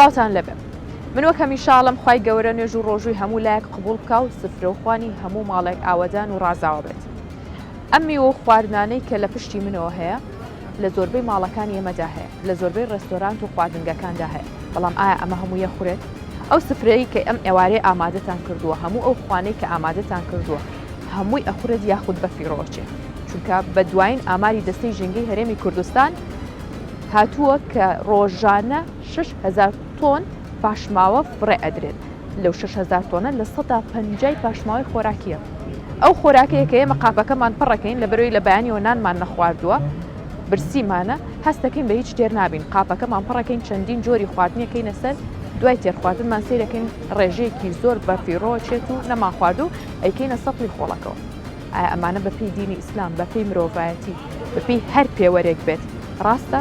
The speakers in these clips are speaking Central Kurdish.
سڵاوتان لەبێ من وەک هەمیشاڵم خوای گەورە نوێژ و ڕۆژووی هەموو لایەک قبول بکە و سفرەوخوانی هەموو ماڵێک ئاوەدان و ڕازاوە بێت ئەم میوە خواردنانەی کە لە پشتی منەوە هەیە لە زۆربەی ماڵەکانی ئێمەدا هەیە لە زۆربەی ڕێستۆرانت و خواردنگەکاندا هەیە بەڵام ئایا ئەمە هەموو یەخورێت ئەو سفرەیە کە ئەم ئێوارەی ئامادەتان کردووە هەموو ئەو خوانەی کە ئامادەتان کردووە هەمووی ئەخورێت یاخود بە فیڕۆچێ چونکە بە دوایین ئاماری دەستەی ژنگەی هەرێمی کوردستان هاتووە کە ڕۆژانە 6,000 تۆن پاشماوە فڕێ ئەدرێت لەو 6,000 تۆنە لە 150 پاشماوەی خۆراکیە ئەو خۆراکەیە کە ئێمە قاپەکەمان پڕەکەین لە بەرەوەی لە بەیانیەوە نانمان نەخواردووە برسیمانە هەست دەکەین بە هیچ تێر نابین قاپەکەمان پڕەکەین چەندین جۆری خواردنیەکەینە سەر دوای تێرخواردنمان سیرەکەین ڕێژەیەکی زۆر بە فیڕۆچێت و نەمان خواردو ئەیکەینە سەپڵی خۆڵەکەەوە ئایا ئەمانە بەپێی دینی ئیسلام بەپێی مرۆڤایەتی بەپێی هەر پێوەرێک بێت ڕاستە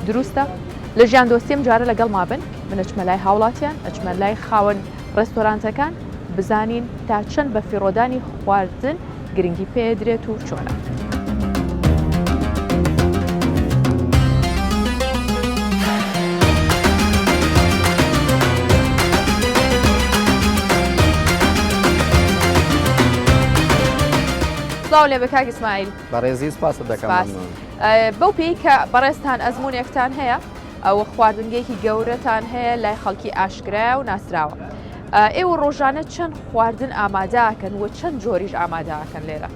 دروستە لە ژیان دۆستیم جارە لەگەڵ ما بن من ئەچمە لای هاوڵاتیان ئەچمە لای خاوەن ڕێستۆرانتەکان بزانین تا چەند بە فیڕۆدانی خواردن گرنگی پێدرێت و چۆنە. سڵاو لێ بە کاک ئیسماعیل بەڕێزی سپاس دەکەم بەو پێی کە بەڕێستان ئەزمونێکتان هەیە ئەوە خواردنگەیەکی گەورەتان هەیە لای خەڵکی ئاشکرا و ناسراوە ئێوە ڕۆژانە چەند خواردن ئامادەکەن و چەند جۆریش ئامادەکەن لێرە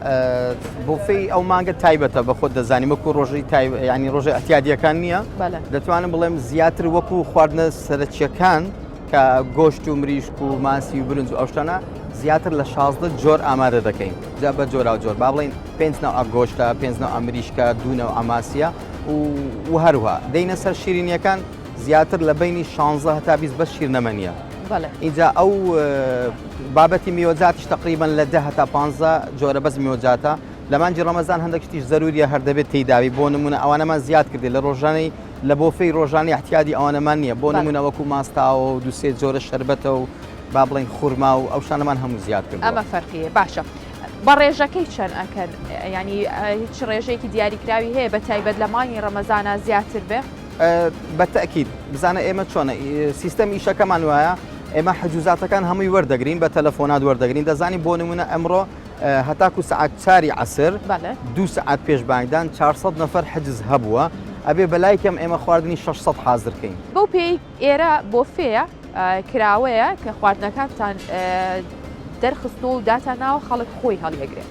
بۆفەی ئەو مانگە تایبەتە بە خۆت دەزانانی وەکو ڕۆژی ینی ڕۆژی ئەتیادیەکان نییە دەتوانم بڵێم زیاتر وەکو خواردنە سەرچیەکان کە گۆشت و مریشک و ماسی و برنج و ئەوشتانە زیاتر لە 16 جۆر ئامادە دەکەین جا بە جۆرا و جۆر با بڵین 5 ناو گۆشتە 5 ناو ئەمریشکە 2 ناو ئاماسیە و هەروها دەینە سەر شیرینیەکان زیاتر لە بینی 16 هەتا 20 بە شیر نەمەنیە اینجا ئەو بابەتی میوەجاتیش تقریبا لە 10 هەتا 15 جۆرە بەس میوەجاتە لە مانجی ڕەمەزان هەندێک شتیش زەروریە هەر دەبێت تێداوی بۆ نمونە ئەوانەمان زیاد کردی لە ڕۆژانەی لە بۆفەی ڕۆژانی احتیادی ئەوانەمان نییە بۆ نمونە وەکو ماستاوە و دوسێ جۆرە شەربەتە و با بڵین خورما و ئەو شانەمان هەموو زیاد کرد ئەمە فەرقیە باشە بە ڕێژەکەی چەند ئەکەن ینی هیچ ڕێژەیەکی دیاریکراوی هەیە بە تایبەت لە مانگی ڕەمەزانە زیاتر بێ بەتەکید بزانە ئێمە چۆنە سیستەم ئیشەکەمان وایە ئێمە حجوزاتەکان هەمووی وەردەگرین بە تەلەفۆنات وەردەگرین دەزانی بۆ نمونە ئەمڕۆ هەتاکو سعات 4 عەسر 2 سعات پێش بانگدان 400 نەفەر حجز هەبووە ئەبێ بەلایکەم ئێمە خواردنی 600 حازرکەین بەو پێی ئێرە بۆ فێە کراوەیە کە خواردنەکانتان دەرخست و داتا ناوە خەڵک خۆی هەڵیەگرێت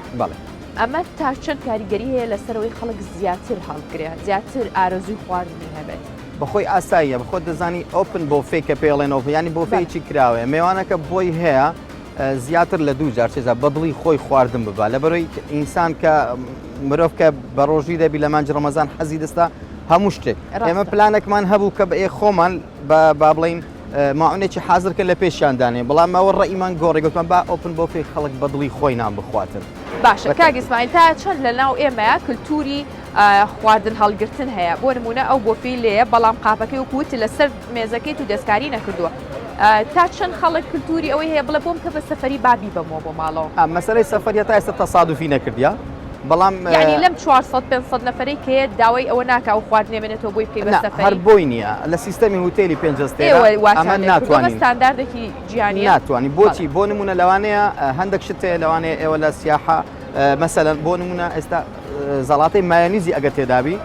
ئەمە تا چەند کاریگەری هەیە لەسەرەوەی خەڵک زیاتر هەڵگرێت زیاتر ئارەزوی خواردنی هەبێت بەخۆی ئاساییە بەخۆ دەزانی ئۆپن بۆ فێکە پێڵێنەوە ینی بۆ فێکی کراوەیە میوانەکە بۆی هەیە زیاتر لە 2 جار چێزا بەدڵی خۆی خواردن ببا لە بەرەوەی ئینسان کە مرۆڤ کە بە ڕۆژی دەبی لە مانجی ڕەمەزان حەزی دەستا هەموو شتێک ئێمە پلانێکمان هەبوو کە بە خۆمان با بڵین ماعونێکی حازرکە لە پێشیاندانێ بەڵام ئەوە ڕئیمان گۆڕی گوتمان با ئۆپن بۆ فێ خەڵک بەدڵی خۆی نان بخواتن باشە کاک ئیسماعیل تا چەند لە ناو ئێمەیە کللتوری خواردن هەڵگرتن هەیە بۆ نمونە ئەو بۆفی لێیە بەڵام قاپەکەی وکووت لەسەر مێزەکەیت و دەستکاری نەکردووە تا چەند خەڵک کللتوری ئەوەی هەیە بڵێ بۆم کە بە سەفەری بابی بەمەوە بۆ ماڵەوە مەسەلەی سەفەریە تا ئێستا تەسادوفی نەکردیا بەڵام ینی لەم 400-500 نەفەرەی کێ داوای ئەوە ناکە و خواردنێ بێنێتەوە بۆی پێی بە سەفەری هەر بۆی نییە لە سیستەمی هوتێلی 5 ئەمە ناتوانین ستانداردێکی جیهانی ناتوانین بۆچی بۆ نمونە لەوانەیە هەندێک شتێ لەوانەیە ئێوە لە سیاحە مەسەلەن بۆ نمونە ئێستا زەڵاتەی مایۆنیزی ئەگە تێدابی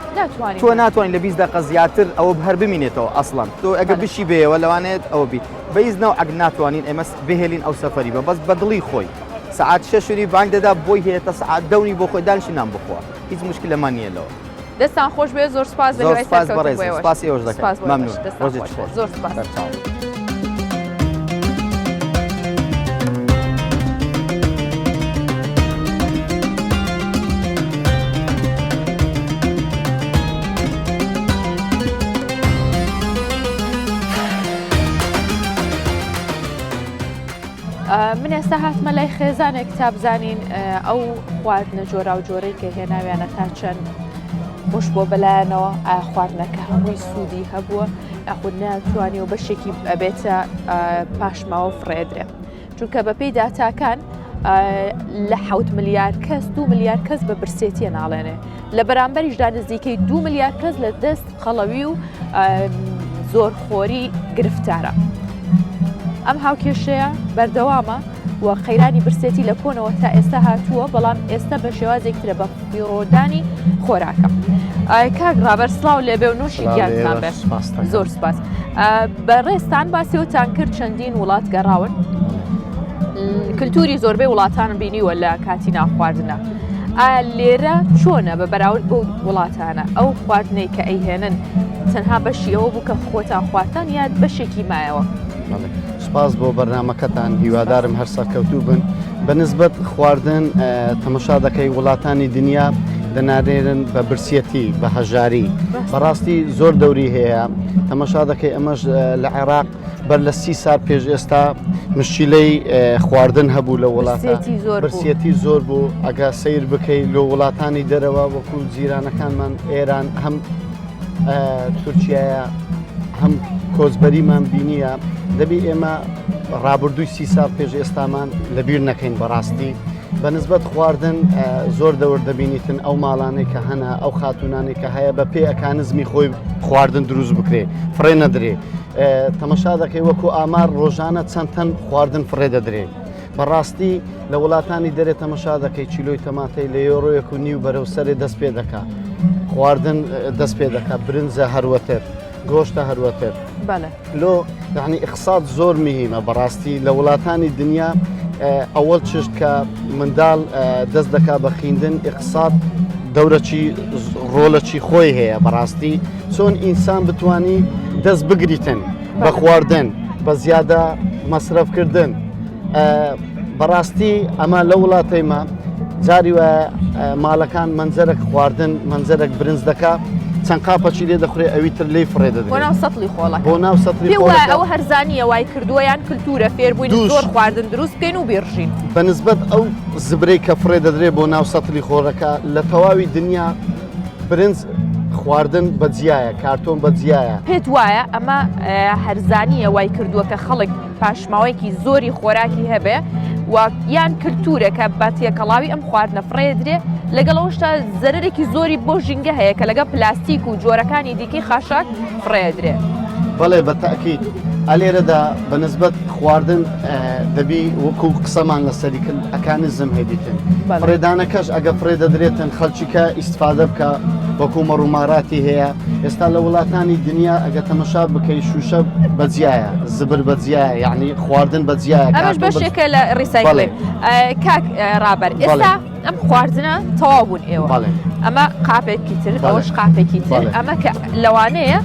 تۆ ناتوانین لە 20 دقیقە زیاتر ئەوە هەر بمینێتەوە ئەسڵەن تۆ ئەگە بشی بێەوە لەوانێت ئەوە بیت بەیزنەوە ئەگ ناتوانین ئێمە بهێلین ئەو سەفەری بە بەس بەدڵی خۆی ساعت 6 بانگ دەدا بۆی هەیە ساعت 10 بۆ خۆی دانیشی نان بخۆ هیچ مشکلەمان نییە لەوە دەستان خۆش بێ زۆر سپاس سپاسی ئێوەش دەکەم مەمنون زۆر سپاس من ئێستا هاتمە لای خێزانێک تا بزانین ئەو خواردنە جۆرا و جۆرەی کە هێناویانە تا چەند خۆش بۆ بەلایەنەوە ئایا خواردنەکە هەمووی سوودی هەبووە یاخود ناتوانێ و بەشێکی ئەبێتە پاشماوە فڕێدرێ چونکە بەپێی داتاکان لە 7 ملیار کەس 2 ملیار کەس بە برسێتیە ناڵێنێ لە بەرامبەریشدا نزیکەی 2 ملیار کەس لە دەست خەڵەوی و زۆر خۆری گرفتارە. ئەم هاوکێشەیە بەردەوامە و قەیرانی برسێتی لە کۆنەوە تا ئێستا هاتووە، بەڵام ئێستا بە شێوازێکترە بە پیرۆدانی خۆراکە. کاک ڕابەر سڵاو لێبێ و نوۆشی گیانتان بێت. زۆر سپاس. بەڕێستان باسیەوەتان کرد چەندین وڵات گەڕاون، کللتوری زۆربەی وڵاتان بینیوە لە کاتی ناخواردنە. لێرە چۆنە بە بەراورد بۆ وڵاتانە ئەو خواردنەی کە ئەیهێنن تەنها بەشی ئەوە بوو کە خۆتان خواردن یان بەشێکی مایەوە؟ سپاس بۆ بەرنامەکەتان، هیوادارم هەر سەرکەوتوو بن. بەنسبەت خواردن تەماشا دەکەی وڵاتانی دنیا دەنارێرن بە برسیەتی بە هەژاری. بەڕاستی زۆر دەوری هەیە، تەماشا دەکەی ئەمەش لە عێراق بەر لە 30 سال پێش ئێستا مشکلەی خواردن هەبوو لە وڵاتە، برسیەتی زۆر بوو. ئەگە سیر بکەی لە وڵاتانی دەرەوە وەکو جیرانەکانمان ئێران هەم تورکیایە هەم کۆچبەریمان بینیە، دەبی ئێمە ڕابردووی 30 سال پێش ئێستامان لەبیر نەکەین. بەڕاستی بەنسبەت خواردن زۆر دەور دەبینیتن ئەو ماڵانەی کە هەنا ئەو خاتونانی کە هەیە بە پێی ئەکانزمی خۆی خواردن دروست بکرێ، فڕێ نەدرێ. تەماشا دەکەی وەکو ئامار ڕۆژانە چەند تەن خواردن فڕێ دەدرێ. بەڕاستی لە وڵاتانی دەرێت تەماشا دەکەی چیلۆی تەماتەی لە یۆڕۆیەک و نیو بەرەو سەرێ دەست پێ دەکات، خواردن دەست پێ دەکات، برنجە هەروەتر، گۆشتە هەروەتر. لۆ یعنی اقتصاد زۆر مهمە. بەڕاستی لە وڵاتانی دنیا ئەوەڵ چشت کە منداڵ دەست دەکا بە خوێندن، اقتصاد دەورەکی ڕۆڵەکی خۆی هەیە. بەڕاستی چۆن ئینسان بتوانی دەست بگریتن بە خواردن، بە زیادە مەسرەفکردن. بەڕاستی ئەمە لە وڵاتەیمە جاری وە ماڵەکان منجەرێک خواردن، منجەرێک برنج دەکا، چەند قاپەچی لێ دەخورێ ئەوی تر لێی فڕێ دەدرێت بۆ ناو سەتڵی خۆڵەکە. بۆ ناو سەتڵی خۆڵەکە ئەو هەرزانیە وای کردووە یان کللتورە فێربووین زۆر خواردن دروست بکەین و بێڕژین. بەنسبەت ئەو زبرەی کە فڕێ دەدرێت بۆ ناو سەتڵی خۆڕەکە لە تەواوی دنیا برنج خواردن بەجیایە، کارتۆن بەجیایە. پێت وایە ئەمە هەرزانیە وای کردووە کە خەڵک پاشماوەیەکی زۆری خۆراکی هەبێ و یان کللتورێکە باتیەکەڵاوی ئەم خواردنە فڕێ درێ، لەگەڵەوەشتا زەرێکی زۆری بۆ ژینگە هەیە کە لەگە پلاستیک و جۆرەکانی دیکەی خاشاک فڕێ درێ. بەڵێ بە تاکید ئەلێرەدا بەنسبەت خواردن دەبی وەکو قسەمان لەسەری کرد ئەکانزم هەبیتن. فڕێدانەکەش ئەگە فڕێ دەدرێتن خەڵکیکە ئیسفادە بکە وەکو مەڕووماراتی هەیە. ئێستا لە وڵاتانی دنیا ئەگە تەمەشا بکەی شوشە بەجیایە، زبر بەجیایە، یعنی خواردن بەجیایە. ئەمەش بەشێکە لە ڕیسایکڵێ. کاک ڕابەر ئێستا ئەم خواردنە تەواو بوون ئێوە، ئەمە قاپێکی تر، ئەوەش قاپێکی تر، ئەمە کە لەوانەیە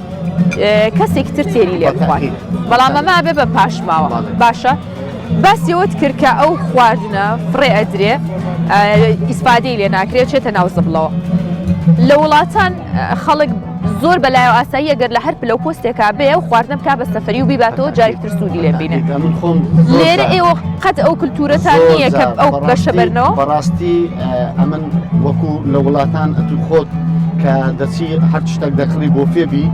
کەسێک تر تێری لێ بخوات، بەڵام ئەمە بێ بە پاشماوە. باشە باسیەوەت کرد کە ئەو خواردنە فڕێ ئەدرێ، ئیسفادەی لێ ناکرێت چێتە ناو زبڵەوە. لە وڵاتان خەڵک زۆر بەلایە ئاسایی ئەگەر لە هەر پلە پۆستێکا بێ و خواردنە بکا بە سەفەری و بیباتەوە جارێکتر سوودی لێ بینێ. لێرە ئێوە قەت ئەو کللتورەتان نییە کە ئەو بەشە بەرنەوە؟ بەڕاستی ئەمن وەکو لە وڵاتان ئەتو خۆت کە دەچی هەر شتێک دەکڕی بۆ فێبی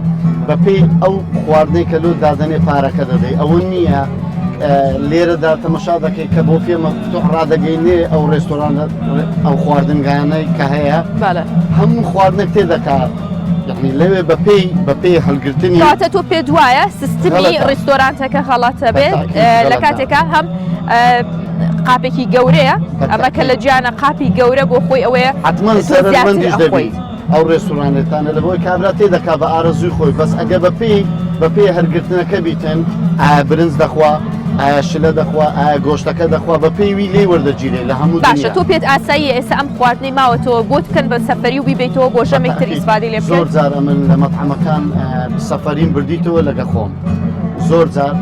بە پێی ئەو خواردنەی کە لۆ دادەنێ پارەکە دەدەی. ئەوە نییە لێرەدا تەمەشا دەکەی کە بۆ فێمە ڕادەگەینێ ئەو ڕێستۆران ئەو خواردنگانەی کە هەیە هەموو خواردنێک تێدەکات. یعنی لەوێ بە پێی هەڵگرتنی کاتە تۆ پێ وایە سیستمی ڕێستۆرانتەکە خەڵاتە بێت لە کاتێکا هەم قاپێکی گەورەیە، ئەمە کە لە جیانە قاپی گەورە بۆ خۆی ئەوەیە حتمما سەرمەندیش دەبێت ئەو ڕێستۆرانێتانە لە بۆی کابرا تێدەکات بە ئارەزوی خۆی. بەس ئەگە بە پێی هەرگرتنەکە بیتن، ئایا برنج دەخوا، ئایا شلە دەخوا، ئایا گۆشتەکە دەخوا، بە پێیوی لێ وەردەگیرێ لە هەموو باشە. تۆ پێت ئاسایی ئێستا ئەم خواردنەی ماوەتەوە بۆ بکەن بە سەفەری و بیبیتەوە بۆ ژەمێکتر ئیسفادەی لێ بکەن؟ زۆر جار من لە مەطعەمەکان سەفەریم بردیتەوە لەگە خۆم. زۆر جار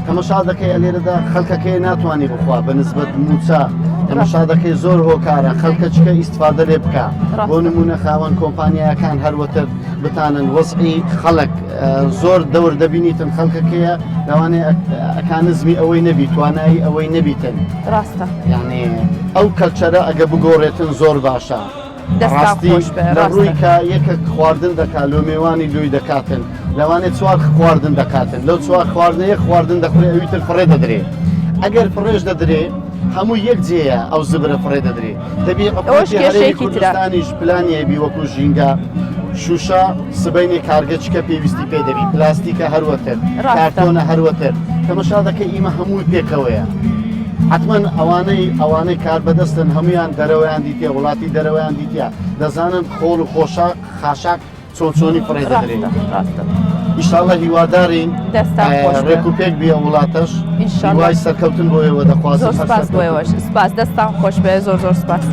تەمەشا دەکەی لێرەدا خەڵکەکەی ناتوانانی بخوا بەنسبەت موچە. تەمەشا دەکەی زۆر هۆکارە خەڵکە چکە ئیسفادە لێ بکە. بۆ نمونە خاوەن کۆمپانیاکان هەروەتر بتانن وەزعی خەڵک زۆر دەور دەبینیتن خەڵکەکەیە لەوانەیە ئەکانزمی ئەوەی نەبی، توانایی ئەوەی نەبیتن. ڕاستە، یعنی ئەو کەلچەرە ئەگە بگۆڕێتن زۆر باشە. ڕاستی لە ڕووی کە یەکە خواردن دەکات لۆ میێوانی لۆی دەکاتن، لەوانێت چوار خواردن دەکاتن، لەو چوار خواردنەیە خواردن دەخورێ ئەوی تر فڕێ دەدرێ. ئەگەر فڕێش دەدرێ هەموو یەک جێیە ئەو زبرە فڕێ دەدرێ. دەبی ئەوەشی کوردستانیش پلانی هەبی وەکو ژینگە شوشە سبەینی کارگەچکە پێویستی پێ دەبی پلاستیکە هەروەتر کارتۆنە هەروەتر تەماشا دەکەی ئیمە هەمووی پێکەوەیە حتمما ئەوانەی کار بەدەستن هەمویان دەرەوەیان دیتە وڵاتی دەرەوەیان دیتە دەزانن خۆڵ و خۆشە خاشاک چۆنی پڕێ دەدرێت ئیشاڵە هیوادارین ڕێکوپێک بێ وڵاتەش وای سەرکەوتن بۆیەوە دەخوازم سپاس بۆیەوەش سپاس دەستان خۆش بێ زۆر زۆر سپاس.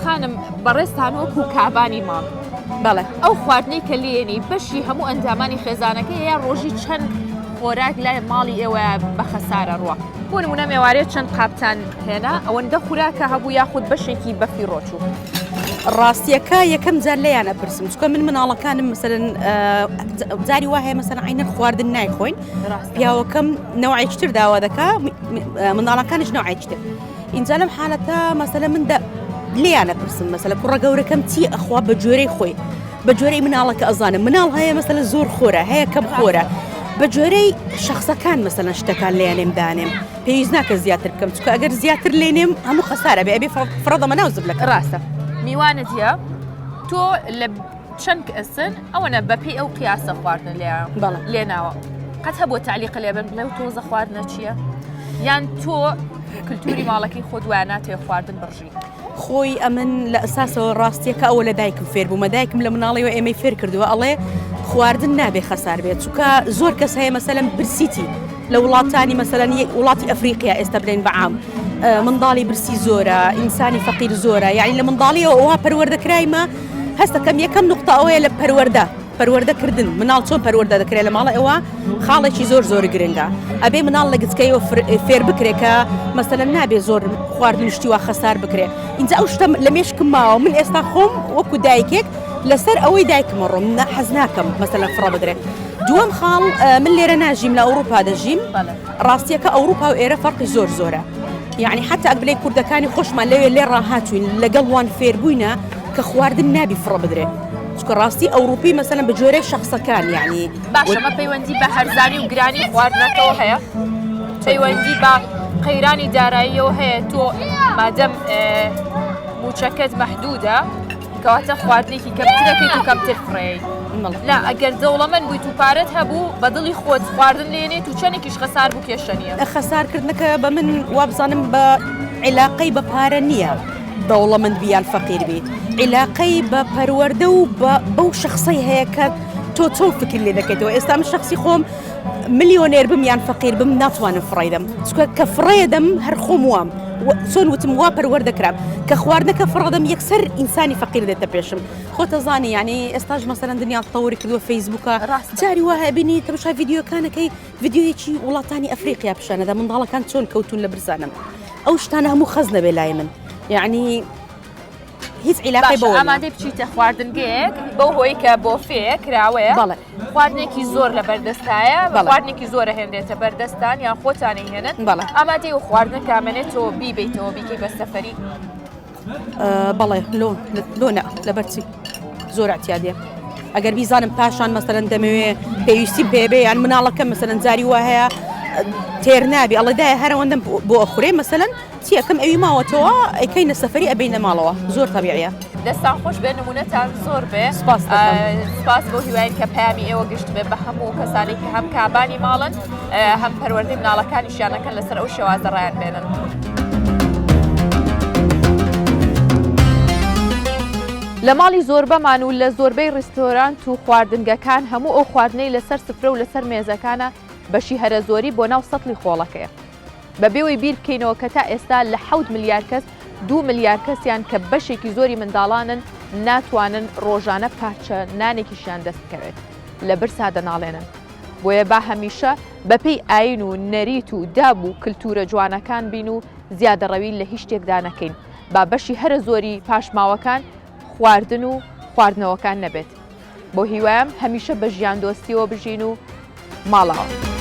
خانم بەڕێستان وەکو کابانی ماڵ بەڵێ ئەو خواردنەی کە لێنی بەشی هەموو ئەنجامانی خێزانەکە یا ڕۆژی چەند خۆراک لای ماڵی ئێوە بە خەسارە ڕوە بۆ نمونە مێوارێت چەند قاپتان هێنا ئەوەندە خوراکە هەبوو یاخود بەشێکی بەفی ڕۆچوو ڕاستیەکە یەکەم جار لەیانە پرسم چکە من مناڵەکانم مەسەرەن جاری وا هەیە مەسەرەن عینەن خواردن نایخۆین پیاوەکەم نەوعێکتر داوا دەکا مناڵەکانش نەوعێکتر اینجا لەم حالەتە مەسەلە من لێیانە پرسم مەسەلە کوڕە گەورەکەم چی ئەخوا بە جۆرەی خۆی بە جۆرەی مناڵەکە ئەزانم مناڵ هەیە مەسەلە زۆر خۆرە هەیە کەم خۆرە بە جۆرەی شخصەکان مەسەلەن شتەکان لێیانێم دانێم پێویست ناکە زیاتر بکەم چکە ئەگەر زیاتر لێنێم هەموو خەسارە بێ ئەبێ فڕەدەمە ناو زبلەکە ڕاستە میوانەتە تۆ لە چەند ئەسن ئەوەنە بەپی ئەو قیاسە خواردن لێناوە قەت هەبوو تعلیقە لێبن بڵێ و تۆزە خواردنە چییە؟ یان تۆ کللتوری ماڵەکەی خۆ دوایە ناتێ خواردن بڕژی خۆی ئەمن لە ئەساسەوە ڕاستیەکە ئەوە لە دایکم فێر بوو مەدایکم لە مناڵیەوە ئێمەی فێر کردووە ئەڵێ خواردن نابێ خەسار بێت چونکە زۆر کەس هەیە مەسەلەن برسیتی لە وڵاتانی مەسەلەن وڵاتی ئەفریقیا ئێستا بڵێن بەعام منداڵی برسی زۆرە ئینسانی فەقیر زۆرە یعنی لە منداڵیەوە ئەوها پەروەردەکرایمە هەستەکەم یەکەم نقطە ئەوەیە لە پەروەردەکردن مناڵ چۆن پەروەردە دەکرێت لە ماڵە ئەوە خاڵێکی زۆر گرنگە ئەبێ مناڵ لە گچکەیەوە فێر بکرێت کە مەسەلەن نابێ زۆر خواردن شتیوە خەسار بکرێت اینجا ئەو شتە لە مێشکم ماوە من ئێستا خۆم وەکو دایکێک لەسەر ئەوەی دایکمە ڕۆم حەز ناکەم مەسەلەن فڕە بدرێت دووەم خاڵ من لێرە ناژیم لە ئەوروپا دەژیم ڕاستیەکە ئەوروپا و ئێرە فەرقی زۆرە یعنی حتا ئەگبلەی کوردەکانی خۆشمان لێ ڕاهاتوین لەگەڵ وان فێر بووینە کە خواردن نابی فڕە بدرێت چکە ڕاستی ئەوروپی مەسەلەن بە جۆرەی شخصەکان یعنی باشەمە پەیوەندی بە هەرزانی و گرانی خواردنەکەەوە هەیە پەیوەندی بە قەیرانی داراییەوە هەیە تۆ مادەم موچەکەت مەحدودە کەواتە خواردنێکی کەمترەکەیت و کەمتر فڕێی لا ئەگەر دەوڵەمەند بوویت و پارەت هەبوو بە دڵی خۆت خواردن لێنێت و چەندێکیش خەسار بوو کێشە نییە خەسارکردنەکە بە من وابزانم بە عیلاقەی بە پارە نییە دەوڵەمەند بیان فەقیر بیت عیلاقەی بە پەروەردە و بەو شخصی هەیە کە تۆ چۆن فکر لێ دەکەیتەوە ئێستا من شخصی خۆم ملیۆنێر بم یان فەقیر بم ناتوانم فڕێدەم چکە کە فڕێدەم هەر خۆم وام چۆن وتم وا پەروەردەکرام کە خواردنەکە فڕەدەم یەکسەر ئینسانی فەقیر دێتە پێشم خۆتە زانی ینی ئێستاش مەسەلەن دنیا تەوری کردووە فەیسبووکە جاری وایە بینی تەماشا ڤیدیۆکانەکەی ڤیدیۆیەکی وڵاتانی ئەفریقیا پیشانەدا منداڵەکان چۆن کەوتون لە برزانم ئەو شتانە هەموو خەز نەبێ لای من یعنی هیچ عیلاقی بۆ ئامادەی بچیتە خواردنگەیەک بەو هۆی کە بۆ فێ کراوەیە خواردنێکی زۆر لە بەردەستایە خواردنێکی زۆرە هێندێتە بەردەستان یان خۆتانی هێنن ئامادەی و خواردن کامێنێتەوە بیبیتەوە بیکەی بە سەفەری بەڵێ لۆنە لەبەرچی زۆر احتیاجێ ئەگەر بیزانم پاشان مەسەلەن دەمەوێ پێویستی پێبێ یان مناڵەکە مەسەلەن جاری وا هەیە تێر نابی ئەڵێدایە هەرەوەندەم بۆ ئەخورێ مەسەلەن چیەکەم ئەوی ماوەتەوە ئەیکەینە سەفەری ئەبینە ماڵەوە زۆر تەبیعیە دەستان خۆش بێ نمونەتان زۆر بێ سپاس بۆ هیوایین کە پامی ئێوە گشت بێ بە هەموو کەسانی کە هەم کابانی ماڵن هەم پەروەردەی مناڵەکانی شیانەکەن لەسەر ئەو شێوازە ڕایان بێنن لە ماڵی زۆربەمان و لە زۆربەی ڕێستۆرانت و خواردنگەکان هەموو ئەو خواردنەی لەسەر سفرە و لەسەر مێزەکانە بەشی هەرە زۆری بۆ ناو سەتڵی خۆڵەکەیە بەبێەوەی بیر بکەینەوە کە تا ئێستا لە 7 ملیار کەس 2 ملیار کەسیان کە بەشێکی زۆری منداڵانن ناتوانن ڕۆژانە پارچە نانێکیشیان دەست بکەوێت لە برسا دەناڵێنن بۆیە با هەمیشە بەپێی ئاین و نەریت و داب و کللتورە جوانەکان بین و زیادەڕەوی لە هیچ شتێکدا نەکەین با بەشی هەرە زۆری پاشماوەکان خواردن و خواردنەوەکان نەبێت بۆ هیوایم هەمیشە بە ژیان دۆستیەوە بژین و ماڵەوە